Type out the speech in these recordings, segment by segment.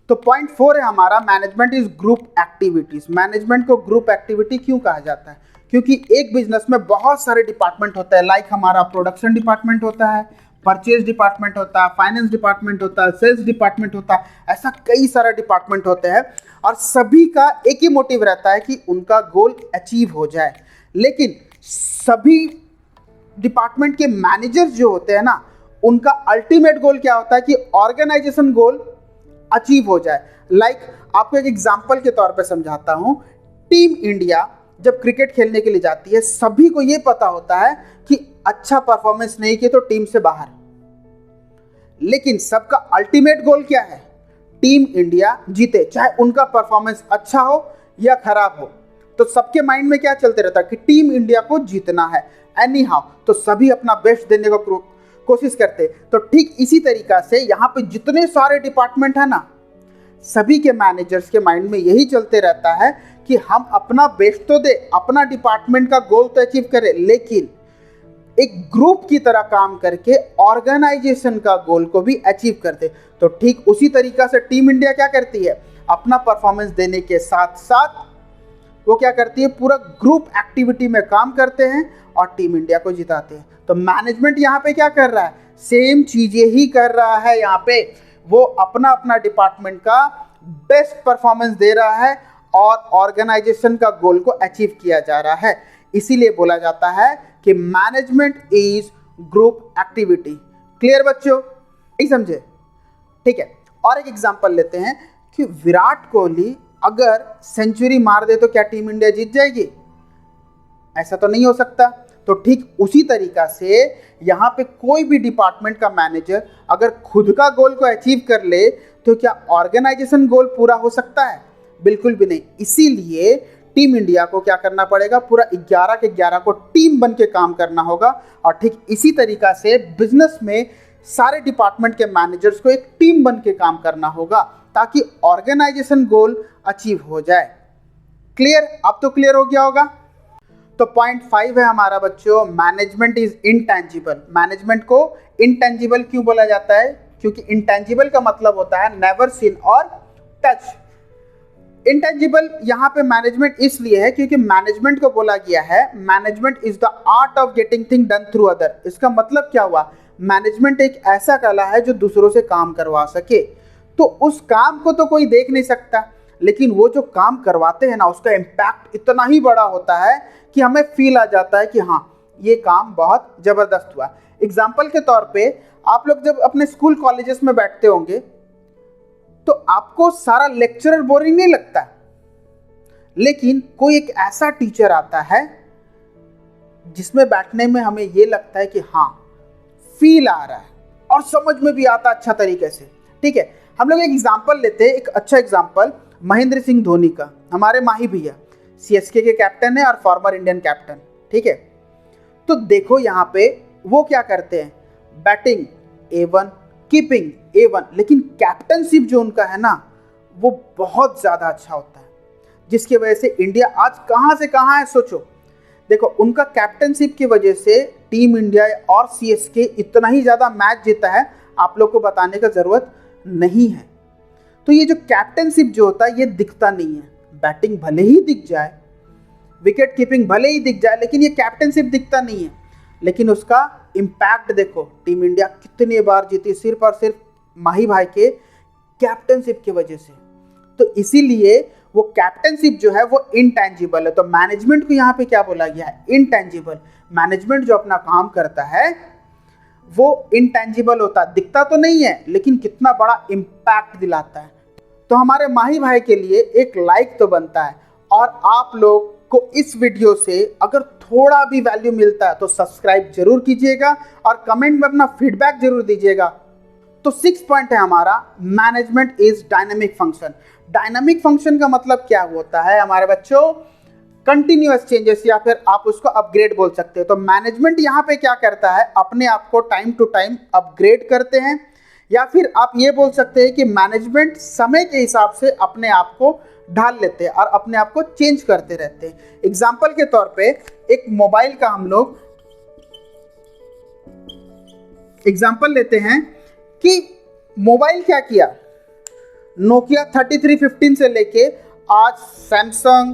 तो पॉइंट 4 है हमारा management is group activities. Management को ग्रुप एक्टिविटी क्यों कहा जाता है? क्योंकि एक बिजनेस में बहुत सारे डिपार्टमेंट होते हैं। लाइक हमारा प्रोडक्शन डिपार्टमेंट होता है, परचेज डिपार्टमेंट होता है, फाइनेंस डिपार्टमेंट होता है, सेल्स डिपार्टमेंट होता है, ऐसा कई सारे डिपार्टमेंट होते हैं और सभी का एक ही मोटिव रहता है कि उनका गोल अचीव हो जाए। लेकिन सभी डिपार्टमेंट के मैनेजर्स जो होते हैं ना, उनका अल्टीमेट गोल क्या होता है कि ऑर्गेनाइजेशन गोल अचीव हो जाए। लाइक आपको एक एग्जांपल के तौर पे समझाता हूं। टीम इंडिया जब क्रिकेट खेलने के लिए जाती है, सभी को यह पता होता है कि अच्छा परफॉर्मेंस नहीं किया तो टीम से बाहर। लेकिन सबका अल्टीमेट गोल क्या है? टीम इंडिया जीते, चाहे उनका परफॉर्मेंस अच्छा हो या खराब हो। तो सबके माइंड में क्या चलते रहता है कि टीम इंडिया को जीतना है एनी हाउ। तो सभी अपना बेस्ट देने को कोशिश करते। तो ठीक इसी तरीका से यहाँ पे जितने सारे डिपार्टमेंट है ना, सभी के मैनेजर्स के माइंड में यही चलते रहता है कि हम अपना बेस्ट तो दे, अपना डिपार्टमेंट का गोल तो अचीव करें, लेकिन एक ग्रुप की तरह काम करके ऑर्गेनाइजेशन का गोल को भी अचीव करते। तो ठीक उसी तरीका से टीम इंडिया क्या करती है, अपना परफॉर्मेंस देने के साथ साथ वो क्या करती है, पूरा ग्रुप एक्टिविटी में काम करते हैं और टीम इंडिया को जिताते हैं। तो मैनेजमेंट यहाँ पे क्या कर रहा है, सेम चीजें ही कर रहा है। यहाँ पे वो अपना अपना डिपार्टमेंट का बेस्ट परफॉर्मेंस दे रहा है और ऑर्गेनाइजेशन का गोल को अचीव किया जा रहा है। इसीलिए बोला जाता है कि management is group activity. Clear बच्चों, नहीं समझे? ठीक है, और एक एग्जांपल लेते हैं कि विराट कोहली अगर सेंचुरी मार दे तो क्या टीम इंडिया जीत जाएगी? ऐसा तो नहीं हो सकता। तो ठीक उसी तरीका से यहाँ पे कोई भी डिपार्टमेंट का मैनेजर अगर खुद का गोल को अचीव कर ले तो क्या ऑर्गेनाइजेशन गोल पूरा हो सकता है? बिल्कुल भी नहीं। इसीलिए टीम इंडिया को क्या करना पड़ेगा, पूरा 11 के 11 को टीम बन के काम करना होगा। और ठीक इसी तरीका से बिजनेस में सारे डिपार्टमेंट के मैनेजर्स को एक टीम बन के काम करना होगा ताकि ऑर्गेनाइजेशन गोल अचीव हो जाए। क्लियर? अब तो क्लियर हो गया होगा। तो पॉइंट 5 है हमारा बच्चों, मैनेजमेंट इज इंटेंजिबल। मैनेजमेंट को इंटेंजिबल क्यों बोला जाता है? क्योंकि इंटेंजिबल का मतलब होता है नेवर सीन और टच। इंटेंजिबल यहाँ पे मैनेजमेंट इसलिए है क्योंकि मैनेजमेंट को बोला गया है management is the art of getting thing done through other. इसका मतलब क्या हुआ, मैनेजमेंट एक ऐसा कला है जो दूसरों से काम करवा सके। तो उस काम को तो कोई देख नहीं सकता, लेकिन वो जो काम करवाते हैं ना, उसका इम्पैक्ट इतना ही बड़ा होता है कि हमें फील आ जाता है कि हाँ ये काम बहुत ज़बरदस्त हुआ। एग्जाम्पल के तौर पे आप लोग जब अपने स्कूल कॉलेजेस में बैठते होंगे तो आपको सारा लेक्चरर बोरिंग नहीं लगता, लेकिन कोई एक ऐसा टीचर आता है जिसमें बैठने में हमें ये लगता है कि हाँ फील आ रहा है और समझ में भी आता अच्छा तरीके से। ठीक है, हम लोग एक एग्जाम्पल लेते हैं, एक अच्छा एग्जाम्पल महेंद्र सिंह धोनी का। हमारे माही भैया सीएसके के कैप्टन है और फॉर्मर इंडियन कैप्टन। ठीक है, तो देखो यहाँ पे वो क्या करते हैं, बैटिंग A1, कीपिंग A1, लेकिन कैप्टनशिप जो उनका है ना वो बहुत ज़्यादा अच्छा होता है, जिसकी वजह से इंडिया आज कहाँ से कहाँ है। सोचो, देखो उनका कैप्टनशिप की वजह से टीम इंडिया और सीएसके इतना ही ज़्यादा मैच जीता है, आप लोग को बताने का ज़रूरत नहीं है। तो ये जो कैप्टनशिप जो होता है ये दिखता नहीं है। बैटिंग भले ही दिख जाए, विकेट कीपिंग भले ही दिख जाए, लेकिन ये कैप्टनशिप दिखता नहीं है। लेकिन उसका इम्पैक्ट देखो, टीम इंडिया कितनी बार जीती सिर्फ और सिर्फ माही भाई के कैप्टनशिप की वजह से। तो इसीलिए वो कैप्टनशिप जो है वो इंटेंजिबल है। तो मैनेजमेंट को यहाँ पे क्या बोला गया है, इंटेंजिबल। मैनेजमेंट जो अपना काम करता है वो इंटेंजिबल होता है, दिखता तो नहीं है लेकिन कितना बड़ा इम्पैक्ट दिलाता है। तो हमारे माही भाई के लिए एक लाइक तो बनता है, और आप लोग को इस वीडियो से अगर थोड़ा भी वैल्यू मिलता है तो सब्सक्राइब जरूर कीजिएगा और कमेंट में अपना फीडबैक जरूर दीजिएगा। तो 6 पॉइंट है हमारा, management is dynamic function. Dynamic function का मतलब क्या होता है हमारे बच्चों, कंटिन्यूअस चेंजेस, या फिर आप उसको अपग्रेड बोल सकते हैं। तो मैनेजमेंट यहाँ पे क्या करता है, अपने आप को टाइम टू टाइम अपग्रेड करते हैं, या फिर आप ये बोल सकते हैं कि मैनेजमेंट समय के हिसाब से अपने आप को ढाल लेते हैं और अपने आप को चेंज करते रहते हैं। एग्जाम्पल के तौर पे एक मोबाइल का हम लोग एग्जाम्पल लेते हैं कि मोबाइल क्या किया, नोकिया 3315 से लेके आज सैमसंग,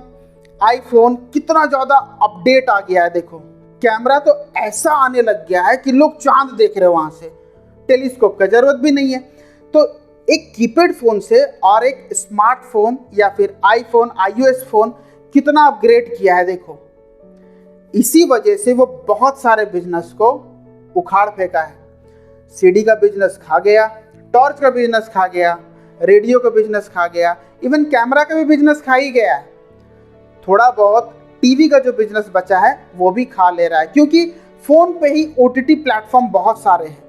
आईफोन, कितना ज़्यादा अपडेट आ गया है। देखो कैमरा तो ऐसा आने लग गया है कि लोग चांद देख रहे हैं वहाँ से, टेलीस्कोप का ज़रूरत भी नहीं है। तो एक कीपैड फ़ोन से और एक स्मार्टफोन या फिर आईफोन, iOS फ़ोन कितना अपग्रेड किया है। देखो इसी वजह से वो बहुत सारे बिजनेस को उखाड़ फेंका है। सीडी का बिजनेस खा गया, टॉर्च का बिजनेस खा गया, रेडियो का बिजनेस खा गया, इवन कैमरा का भी बिजनेस खा ही गया है। थोड़ा बहुत टीवी का जो बिजनेस बचा है वो भी खा ले रहा है, क्योंकि फ़ोन पे ही OTT प्लेटफॉर्म बहुत सारे हैं।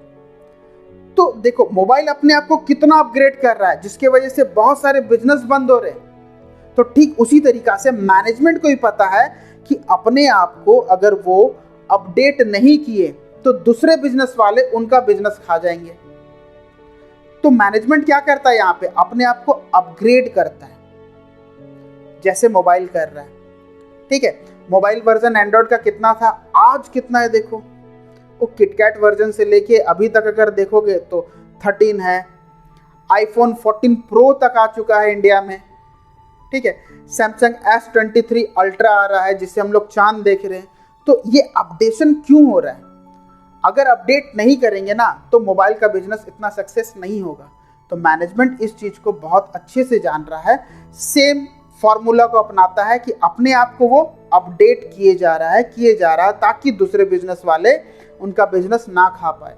तो देखो मोबाइल अपने आप को कितना अपग्रेड कर रहा है, जिसके वजह से बहुत सारे बिजनेस बंद हो रहे हैं। तो ठीक उसी तरीका से मैनेजमेंट को भी पता है कि अपने आप को अगर वो अपडेट नहीं किए तो दूसरे बिजनेस वाले उनका बिजनेस खा जाएंगे। तो मैनेजमेंट क्या करता है यहाँ पे, अपने आप को अपग्रेड करता है, जैसे मोबाइल कर रहा है। ठीक है, मोबाइल वर्जन एंड्रॉयड का कितना था, आज कितना है देखो। वो किटकैट वर्जन से लेके अभी तक अगर देखोगे तो 13 है, आईफोन 14 प्रो तक आ चुका है इंडिया में। ठीक है, सैमसंग S23 अल्ट्रा आ रहा है जिससे हम लोग चांद देख रहे हैं। तो ये अपडेशन क्यों हो रहा है? अगर अपडेट नहीं करेंगे ना तो मोबाइल का बिजनेस इतना सक्सेस नहीं होगा। तो मैनेजमेंट इस चीज़ को बहुत अच्छे से जान रहा है, सेम फॉर्मूला को अपनाता है कि अपने आप को वो अपडेट किए जा रहा है ताकि दूसरे बिजनेस वाले उनका बिजनेस ना खा पाए।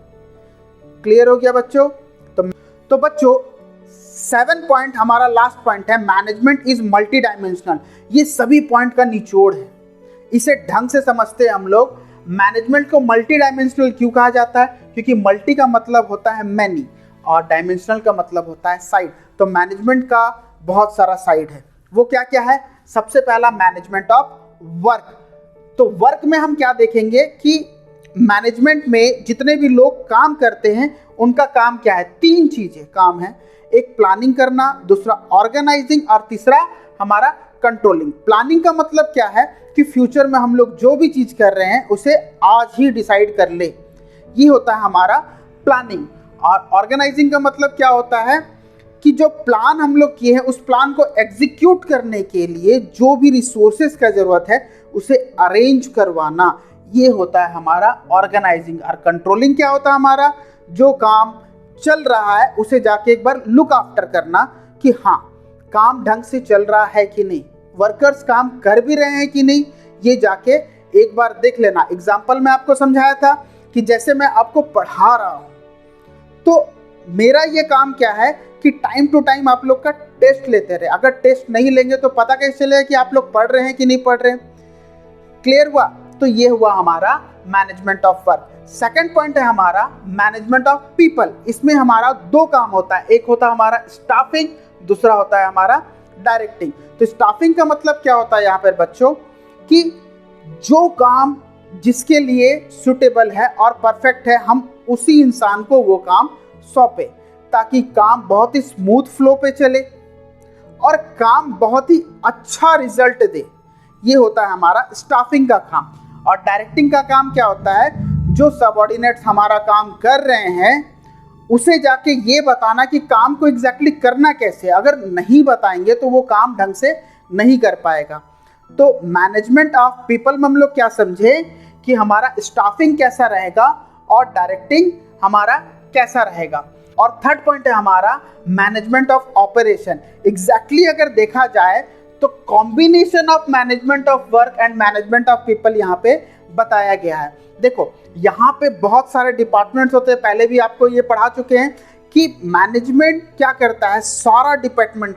क्लियर हो गया बच्चों? तो बच्चों 7 पॉइंट हमारा लास्ट पॉइंट है, मैनेजमेंट इज मल्टी डायमेंशनल। ये सभी पॉइंट का निचोड़ है, इसे ढंग से समझते हैं हम लोग। मैनेजमेंट को मल्टी डायमेंशनल क्यों कहा जाता है? क्योंकि मल्टी का मतलब होता है मैनी और डायमेंशनल का मतलब होता है साइड। तो मैनेजमेंट का बहुत सारा साइड है। वो क्या क्या है? सबसे पहला मैनेजमेंट ऑफ वर्क। तो वर्क में हम क्या देखेंगे कि मैनेजमेंट में जितने भी लोग काम करते हैं उनका काम क्या है? 3 चीजें काम है, एक प्लानिंग करना, दूसरा ऑर्गेनाइजिंग और तीसरा हमारा कंट्रोलिंग। प्लानिंग का मतलब क्या है कि फ्यूचर में हम लोग जो भी चीज कर रहे हैं उसे आज ही डिसाइड कर ले, ये होता है हमारा प्लानिंग। और ऑर्गेनाइजिंग का मतलब क्या होता है कि जो प्लान हम लोग किए हैं उस प्लान को एग्जीक्यूट करने के लिए जो भी रिसोर्सेज का जरूरत है उसे अरेंज करवाना, ये होता है हमारा ऑर्गेनाइजिंग। और कंट्रोलिंग क्या होता है हमारा? जो काम चल रहा है उसे जाके एक बार लुक आफ्टर करना कि हाँ काम ढंग से चल रहा है कि नहीं, वर्कर्स काम कर भी रहे हैं कि नहीं, ये जाके एक बार देख लेना। एग्जाम्पल में आपको समझाया था कि जैसे मैं आपको पढ़ा रहा हूँ तो मेरा ये काम क्या है कि टाइम टू टाइम आप लोग का टेस्ट लेते रहे। अगर टेस्ट नहीं लेंगे तो पता कैसे चलेगा कि आप लोग पढ़ रहे हैं कि नहीं पढ़ रहे हैं? क्लियर हुआ? तो ये हुआ हमारा management of work. Second point है हमारा मैनेजमेंट ऑफ पीपल। इसमें हमारा 2 काम होता है, एक होता है हमारा स्टाफिंग, दूसरा होता है हमारा डायरेक्टिंग। तो स्टाफिंग का मतलब क्या होता है यहाँ पर बच्चों कि जो काम जिसके लिए सुटेबल है और परफेक्ट है हम उसी इंसान को वो काम सौंपे ताकि काम बहुत ही स्मूथ फ्लो पे चले और काम बहुत ही अच्छा रिजल्ट दे। ये होता है हमारा स्टाफिंग का काम। और डायरेक्टिंग का काम क्या होता है? जो सबऑर्डिनेट्स हमारा काम कर रहे हैं उसे जाके ये बताना कि काम को एग्जैक्टली करना कैसे। अगर नहीं बताएंगे तो वो काम ढंग से नहीं कर पाएगा। तो मैनेजमेंट ऑफ पीपल में हम लोग क्या समझे कि हमारा स्टाफिंग कैसा रहेगा और डायरेक्टिंग हमारा कैसा रहेगा। और थर्ड पॉइंट है हमारा मैनेजमेंट ऑफ ऑपरेशन। एग्जैक्टली अगर देखा जाए तो combination of management of work and management of people यहाँ पे बताया गया है। देखो यहाँ पे बहुत सारे डिपार्टमेंट्स होते हैं, पहले भी आपको ये पढ़ा चुके हैं कि मैनेजमेंट क्या करता है, सारा डिपार्टमेंट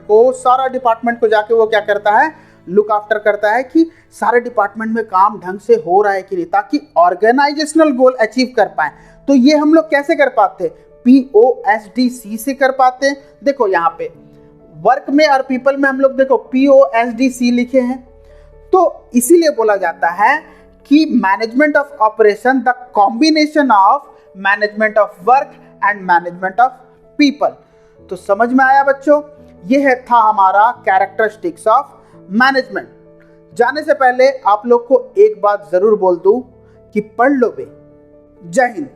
को जाके वो क्या करता है, लुक आफ्टर करता है कि सारे डिपार्टमेंट में काम ढंग से हो रहा है कि नहीं, ताकि ऑर्गेनाइजेशनल गोल अचीव कर पाए। तो ये हम लोग कैसे कर पाते हैं? POSDC से कर पाते हैं। देखो यहाँ पे वर्क में और पीपल में हम लोग देखो POSDC लिखे हैं, तो इसीलिए बोला जाता है कि management of operation the combination of management of work and management of people. तो समझ में आया बच्चों? ये था हमारा कैरेक्टरिस्टिक्स ऑफ मैनेजमेंट। जाने से पहले आप लोग को एक बात जरूर बोल दूं कि पढ़ लो बे। जय हिंद।